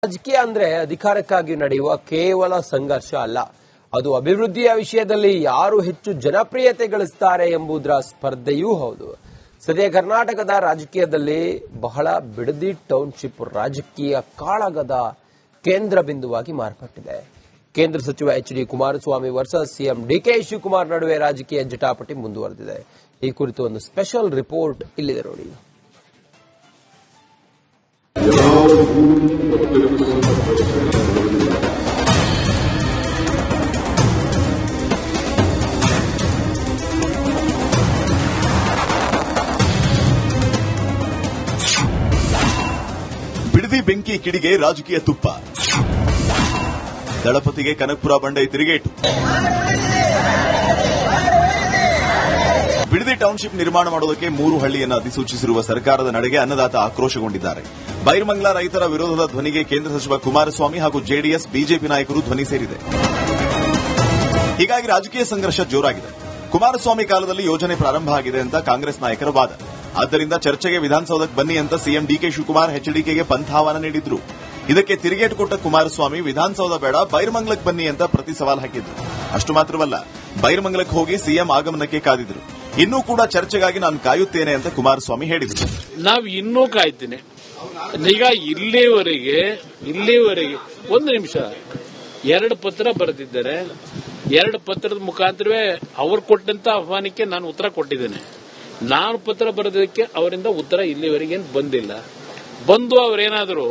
ರಾಜಕೀಯ ಅಂದ್ರೆ ಅಧಿಕಾರಕ್ಕಾಗಿ ನಡೆಯುವ ಕೇವಲ ಸಂಘರ್ಷ ಅಲ್ಲ. ಅದು ಅಭಿವೃದ್ಧಿಯ ವಿಷಯದಲ್ಲಿ ಯಾರು ಹೆಚ್ಚು ಜನಪ್ರಿಯತೆ ಗಳಿಸುತ್ತಾರೆ ಎಂಬುದರ ಸ್ಪರ್ಧೆಯೂ ಹೌದು. ಸದ್ಯ ಕರ್ನಾಟಕದ ರಾಜಕೀಯದಲ್ಲಿ ಬಹಳ ಬಿಡದಿ ಟೌನ್ಶಿಪ್ ರಾಜಕೀಯ ಕಾಳಗದ ಕೇಂದ್ರ ಬಿಂದುವಾಗಿ ಮಾರ್ಪಟ್ಟಿದೆ. ಕೇಂದ್ರ ಸಚಿವ ಎಚ್.ಡಿ. ಕುಮಾರಸ್ವಾಮಿ ವರ್ಸಸ್ ಸಿಎಂ ಡಿಕೆ ಶಿವಕುಮಾರ್ ನಡುವೆ ರಾಜಕೀಯ ಜಟಾಪಟಿ ಮುಂದುವರೆದಿದೆ. ಈ ಕುರಿತು ಒಂದು ಸ್ಪೆಷಲ್ ರಿಪೋರ್ಟ್ ಇಲ್ಲಿದೆ ನೋಡಿ. ಬಿಡದಿ ಬೆಂಕಿ ಕಿಡಿಗೆ ರಾಜಕೀಯ ತುಪ್ಪ, ದಳಪತಿಗೆ ಕನಕಪುರ ಬಂಡೆ ತಿರುಗೇಟು. ಬಿಡದಿ ಟೌನ್ಶಿಪ್ ನಿರ್ಮಾಣ ಮಾಡುವುದಕ್ಕೆ 3 ಹಳ್ಳಿಯನ್ನು ಅಧಿಸೂಚಿಸಿರುವ ಸರ್ಕಾರದ ನಡೆಗೆ ಅನ್ನದಾತ ಆಕ್ರೋಶಗೊಂಡಿದ್ದಾರೆ. ಬೈರಮಂಗಲ ರೈತರ ವಿರೋಧದ ಧ್ವನಿಗೆ ಕೇಂದ್ರ ಸಚಿವ ಕುಮಾರಸ್ವಾಮಿ ಹಾಗೂ ಜೆಡಿಎಸ್ ಬಿಜೆಪಿ ನಾಯಕರು ಧ್ವನಿ ಸೇರಿದೆ. ಹೀಗಾಗಿ ರಾಜಕೀಯ ಸಂಘರ್ಷ ಜೋರಾಗಿದೆ. ಕುಮಾರಸ್ವಾಮಿ ಕಾಲದಲ್ಲಿ ಯೋಜನೆ ಪ್ರಾರಂಭ ಆಗಿದೆ ಅಂತ ಕಾಂಗ್ರೆಸ್ ನಾಯಕರ ವಾದ. ಆದ್ದರಿಂದ ಚರ್ಚೆಗೆ ವಿಧಾನಸೌಧಕ್ಕೆ ಬನ್ನಿ ಅಂತ ಸಿಎಂ ಡಿಕೆ ಶಿವಕುಮಾರ್ ಎಚ್ಡಿಕೆಗೆ ಪಂಥಾಹ್ವಾನ ನೀಡಿದ್ರು. ಇದಕ್ಕೆ ತಿರುಗೇಟು ಕೊಟ್ಟ ಕುಮಾರಸ್ವಾಮಿ ವಿಧಾನಸೌಧ ಬೇಡ, ಬೈರಮಂಗಲಕ್ಕೆ ಬನ್ನಿ ಅಂತ ಪ್ರತಿ ಸವಾಲ್ ಹಾಕಿದ್ರು. ಅಷ್ಟು ಮಾತ್ರವಲ್ಲ, ಬೈರಮಂಗಲಕ್ಕೆ ಹೋಗಿ ಸಿಎಂ ಆಗಮನಕ್ಕೆ ಕಾದಿದ್ರು. ಇನ್ನೂ ಕೂಡ ಚರ್ಚೆಗಾಗಿ ನಾನು ಕಾಯುತ್ತೇನೆ ಅಂತ ಕುಮಾರಸ್ವಾಮಿ ಹೇಳಿದರು. ನಾವು ಇನ್ನೂ ಕಾಯ್ತೀನಿ. ಈಗ ಇಲ್ಲಿವರೆಗೆ ಒಂದು ನಿಮಿಷ 2 ಪತ್ರ ಬರೆದಿದ್ದಾರೆ. 2 ಪತ್ರದ ಮುಖಾಂತರವೇ ಅವರು ಕೊಟ್ಟಂತ ಆಹ್ವಾನಕ್ಕೆ ನಾನು ಉತ್ತರ ಕೊಟ್ಟಿದ್ದೇನೆ. ನಾನು ಪತ್ರ ಬರೆದಕ್ಕೆ ಅವರಿಂದ ಉತ್ತರ ಇಲ್ಲಿವರೆಗೆ ಬಂದಿಲ್ಲ. ಬಂದು ಅವರೇನಾದರೂ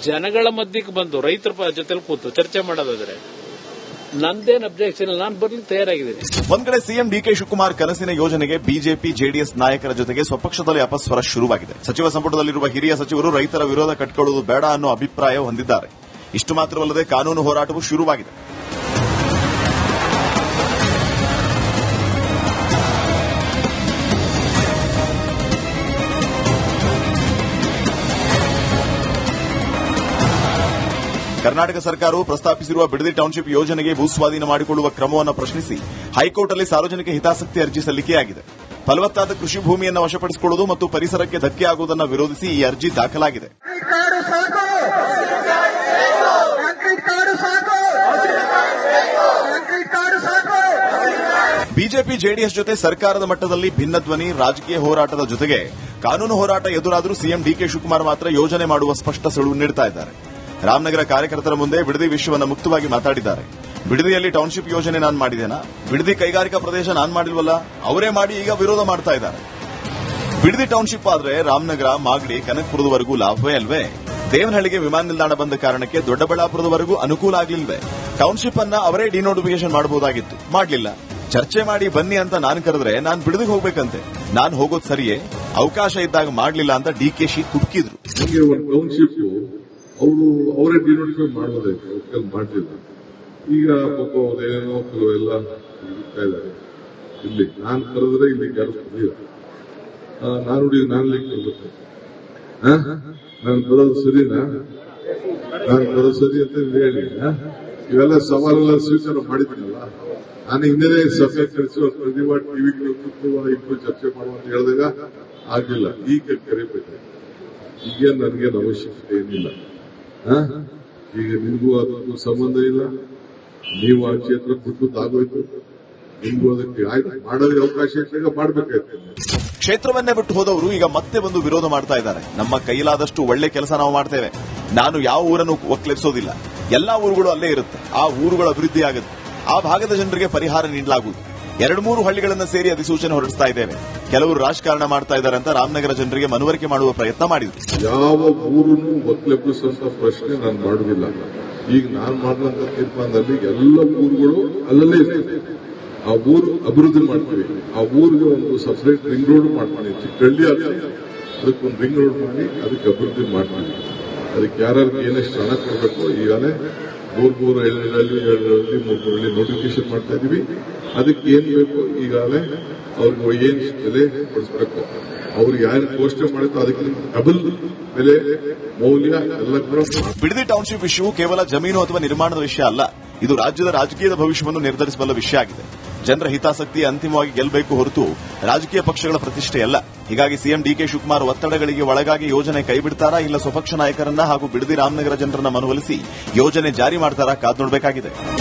ಜನಗಳ ಮಧ್ಯಕ್ಕೆ ಬಂದು ರೈತರ ಜೊತೆಲಿ ಕೂತು ಚರ್ಚೆ ಮಾಡೋದಾದ್ರೆ ನಂದೇನು ಅಬ್ಜೆಕ್ಷನ್ ಇಲ್ಲ, ನಾನು ಬರ್ಲಿಕ್ಕೆ ತಯಾರಾಗಿದ್ದೀನಿ. ಒಂದ್ ಕಡೆ ಸಿಎಂ ಡಿಕೆ ಶಿವಕುಮಾರ್ ಕನಸಿನ ಯೋಜನೆಗೆ ಬಿಜೆಪಿ ಜೆಡಿಎಸ್ ನಾಯಕರ ಜೊತೆಗೆ ಸ್ವಪಕ್ಷದಲ್ಲಿ ಅಪಸ್ವರ ಶುರುವಾಗಿದೆ. ಸಚಿವ ಸಂಪುಟದಲ್ಲಿರುವ ಹಿರಿಯ ಸಚಿವರು ರೈತರ ವಿರೋಧ ಕಟ್ಟಿಕೊಳ್ಳುವುದು ಬೇಡ ಅನ್ನೋ ಅಭಿಪ್ರಾಯ ಹೊಂದಿದ್ದಾರೆ. ಇಷ್ಟು ಮಾತ್ರವಲ್ಲದೆ ಕಾನೂನು ಹೋರಾಟವೂ ಶುರುವಾಗಿದೆ. ಕರ್ನಾಟಕ ಸರ್ಕಾರವು ಪ್ರಸ್ತಾಪಿಸಿರುವ ಬಿಡದಿ ಟೌನ್ಶಿಪ್ ಯೋಜನೆಗೆ ಭೂಸ್ವಾಧೀನ ಮಾಡಿಕೊಳ್ಳುವ ಕ್ರಮವನ್ನು ಪ್ರಶ್ನಿಸಿ ಹೈಕೋರ್ಟ್ನಲ್ಲಿ ಸಾರ್ವಜನಿಕ ಹಿತಾಸಕ್ತಿ ಅರ್ಜಿ ಸಲ್ಲಿಕೆಯಾಗಿದೆ. ಫಲವತ್ತಾದ ಕೃಷಿ ಭೂಮಿಯನ್ನು ವಶಪಡಿಸಿಕೊಳ್ಳುವುದು ಮತ್ತು ಪರಿಸರಕ್ಕೆ ಧಕ್ಕೆ ಆಗುವುದನ್ನು ವಿರೋಧಿಸಿ ಈ ಅರ್ಜಿ ದಾಖಲಾಗಿದೆ. ಬಿಜೆಪಿ ಜೆಡಿಎಸ್ ಜೊತೆ ಸರ್ಕಾರದ ಮಟ್ಟದಲ್ಲಿ ಭಿನ್ನಧ್ವನಿ, ರಾಜಕೀಯ ಹೋರಾಟದ ಜೊತೆಗೆ ಕಾನೂನು ಹೋರಾಟ ಎದುರಾದರೂ ಸಿಎಂ ಡಿಕೆ ಶಿವಕುಮಾರ್ ಮಾತ್ರ ಯೋಜನೆ ಮಾಡುವ ಸ್ಪಷ್ಟ ಸುಳಿವು ನೀಡುತ್ತಾ ಇದ್ದಾರೆ. ರಾಮನಗರ ಕಾರ್ಯಕರ್ತರ ಮುಂದೆ ಬಿಡದಿ ವಿಷಯವನ್ನು ಮುಕ್ತವಾಗಿ ಮಾತಾಡಿದ್ದಾರೆ. ಬಿಡದಿಯಲ್ಲಿ ಟೌನ್ಶಿಪ್ ಯೋಜನೆ ನಾನು ಮಾಡಿದ್ದೇನಾ? ಬಿಡದಿ ಕೈಗಾರಿಕಾ ಪ್ರದೇಶ ನಾನು ಮಾಡಿಲ್ವಲ್ಲ, ಅವರೇ ಮಾಡಿ ಈಗ ವಿರೋಧ ಮಾಡ್ತಾ ಇದ್ದಾರೆ. ಬಿಡದಿ ಟೌನ್ಶಿಪ್ ಆದ್ರೆ ರಾಮನಗರ, ಮಾಗಡಿ, ಕನಕಪುರದವರೆಗೂ ಲಾಭವೇ ಅಲ್ವೇ? ದೇವನಹಳ್ಳಿಗೆ ವಿಮಾನ ನಿಲ್ದಾಣ ಬಂದ ಕಾರಣಕ್ಕೆ ದೊಡ್ಡಬಳ್ಳಾಪುರದವರೆಗೂ ಅನುಕೂಲ ಆಗಲಿಲ್ವೇ? ಟೌನ್ಶಿಪ್ ಅನ್ನ ಅವರೇ ಡಿನೋಟಿಫಿಕೇಶನ್ ಮಾಡಬಹುದಾಗಿತ್ತು, ಮಾಡಲಿಲ್ಲ. ಚರ್ಚೆ ಮಾಡಿ ಬನ್ನಿ ಅಂತ ನಾನು ಕರೆದ್ರೆ ನಾನು ಬಿಡದಿಗೆ ಹೋಗ್ಬೇಕಂತೆ. ನಾನು ಹೋಗೋದು ಸರಿಯೇ, ಅವಕಾಶ ಇದ್ದಾಗ ಮಾಡಲಿಲ್ಲ ಅಂತ ಡಿಕೆಶಿ ಕುಟುಕಿದ್ರು. ಅವರೇ ಡಿನೋಟಿಫೈ ಮಾಡಬಹುದಾಯ್ತು, ಮಾಡಲಿಲ್ಲ. ಈಗ ಪಾಪ ಅವರೇನೋ ಕೆಲವೆಲ್ಲ ಇರ್ತಾ ಇದ್ದಾರೆ. ಇಲ್ಲಿ ನಾನು ಕರೆದ್ರೆ ಇಲ್ಲಿ ಯಾರು ಕರೆದಿಲ್ಲ. ನಾನು ಲೆಕ್ಕ ನಾನು ಬರೋದು ಸರಿನಾ? ನಾನು ಬರೋದು ಸರಿ ಅಂತ ಹೇಳಿ ಇವೆಲ್ಲ ಸವಾಲೆಲ್ಲ ಸ್ವೀಕಾರ ಮಾಡಿದ್ದೀನಲ್ಲ. ನಾನು ಹಿಂದೆ ಸಭೆ ಕಳಿಸುವ ಪ್ರತಿಭಾ ಟಿವಿಗಳು ಇಬ್ಬರು ಚರ್ಚೆ ಮಾಡುವಂತ ಹೇಳಿದಾಗ ಆಗಿಲ್ಲ. ಈಗ ಕರಿಬೇಕು. ಈಗ ನನಗೇನು ಅವಶ್ಯಕತೆ ಏನಿಲ್ಲ. ಈಗ ನಿಮಗೂ ಅದಕ್ಕೂ ಸಂಬಂಧ ಇಲ್ಲ. ನೀವು ಆ ಕ್ಷೇತ್ರ ಬಿಟ್ಟುತ್ತಾಗೋಯ್ತು. ನಿಮಗೂ ಅದಕ್ಕೆ ಆಯ್ತು ಮಾಡೋದಕ್ಕೆ ಅವಕಾಶ ಇದ್ದಾಗ ಮಾಡಬೇಕಾಯ್ತು. ಕ್ಷೇತ್ರವನ್ನೇ ಬಿಟ್ಟು ಹೋದವರು ಈಗ ಮತ್ತೆ ಬಂದು ವಿರೋಧ ಮಾಡ್ತಾ ಇದ್ದಾರೆ. ನಮ್ಮ ಕೈಲಾದಷ್ಟು ಒಳ್ಳೆ ಕೆಲಸ ನಾವು ಮಾಡ್ತೇವೆ. ನಾನು ಯಾವ ಊರನ್ನು ಒಕ್ಕಲೆಬ್ಸೋದಿಲ್ಲ. ಎಲ್ಲಾ ಊರುಗಳು ಅಲ್ಲೇ ಇರುತ್ತೆ. ಆ ಊರುಗಳ ಅಭಿವೃದ್ಧಿ ಆಗುತ್ತೆ. ಆ ಭಾಗದ ಜನರಿಗೆ ಪರಿಹಾರ ನೀಡಲಾಗುವುದು. 2-3 ಹಳ್ಳಿಗಳನ್ನು ಸೇರಿ ಅಧಿಸೂಚನೆ ಹೊರಡಿಸ್ತಾ ಇದ್ದೇವೆ. ಕೆಲವರು ರಾಜಕಾರಣ ಮಾಡ್ತಾ ಇದ್ದಾರೆ ಅಂತ ರಾಮನಗರ ಜನರಿಗೆ ಮನವರಿಕೆ ಮಾಡುವ ಪ್ರಯತ್ನ ಮಾಡಿದ್ರು. ಯಾವ ಊರನ್ನು ಒಕ್ಕಲೆಬ್ಬಿಸುವಂತ ಪ್ರಶ್ನೆ ನಾನು ಮಾಡುವುದಿಲ್ಲ. ಈಗ ನಾನು ಮಾಡಿದಂತ ತೀರ್ಮಾನದಲ್ಲಿ ಎಲ್ಲ ಊರುಗಳು ಅಲ್ಲಲ್ಲೇ ಇರ್ತದೆ. ಆ ಊರು ಅಭಿವೃದ್ಧಿ ಮಾಡ್ತೀವಿ. ಆ ಊರಿಗೆ ಒಂದು ಸಪರೇಟ್ ರಿಂಗ್ ರೋಡ್ ಮಾಡ್ತೀವಿ. ಚಿಕ್ಕಹಳ್ಳಿ ಅದಕ್ಕೊಂದು ರಿಂಗ್ ರೋಡ್ ಮಾಡಿ ಅದಕ್ಕೆ ಅಭಿವೃದ್ಧಿ ಮಾಡ್ತೀವಿ. ಅದಕ್ಕೆ ಯಾರ್ಯಾರಿಗೆ ಏನೆಷ್ಟು ಹಣ ಕೊಡಬೇಕು ಈಗಾಗಲೇ 3 ಹಳ್ಳಿ 3 ನೋಟಿಫಿಕೇಶನ್ ಮಾಡ್ತಾ ಇದೀವಿ. ಅದಕ್ಕೆ ಏನ್ ಬೇಕು ಈಗಾಗಲೇ ಅವ್ರಿಗೆ ಏನ್ ಬೆಲೆ ಕೊಡಿಸಬೇಕು, ಅವ್ರಿಗೆ ಯಾರು ಘೋಷಣೆ ಮಾಡಿದ್ರು ಅದಕ್ಕೆ ಡಬಲ್ ಬೆಲೆ ಮೌಲ್ಯ ಎಲ್ಲ ಕೂಡ. ಬಿಡದಿ ಟೌನ್ಶಿಪ್ ವಿಷಯವು ಕೇವಲ ಜಮೀನು ಅಥವಾ ನಿರ್ಮಾಣದ ವಿಷಯ ಅಲ್ಲ. ಇದು ರಾಜ್ಯದ ರಾಜಕೀಯದ ಭವಿಷ್ಯವನ್ನು ನಿರ್ಧರಿಸಬಲ್ಲ ವಿಷಯ ಆಗಿದೆ. ಜನರ ಹಿತಾಸಕ್ತಿ ಅಂತಿಮವಾಗಿ ಗೆಲ್ಲಬೇಕು ಹೊರತು ರಾಜಕೀಯ ಪಕ್ಷಗಳ ಪ್ರತಿಷ್ಠೆ ಅಲ್ಲ. ಹೀಗಾಗಿ ಸಿಎಂ ಡಿಕೆ ಶಿವಕುಮಾರ್ ಒತ್ತಡಗಳಿಗೆ ಒಳಗಾಗಿ ಯೋಜನೆ ಕೈಬಿಡ್ತಾರಾ, ಇಲ್ಲ ಸ್ವಪಕ್ಷ ನಾಯಕರನ್ನ ಹಾಗೂ ಬಿಡದಿ ರಾಮನಗರ ಜನರನ್ನ ಮನವೊಲಿಸಿ ಯೋಜನೆ ಜಾರಿ ಮಾಡ್ತಾರಾ ಕಾದು ನೋಡಬೇಕಾಗಿದೆ.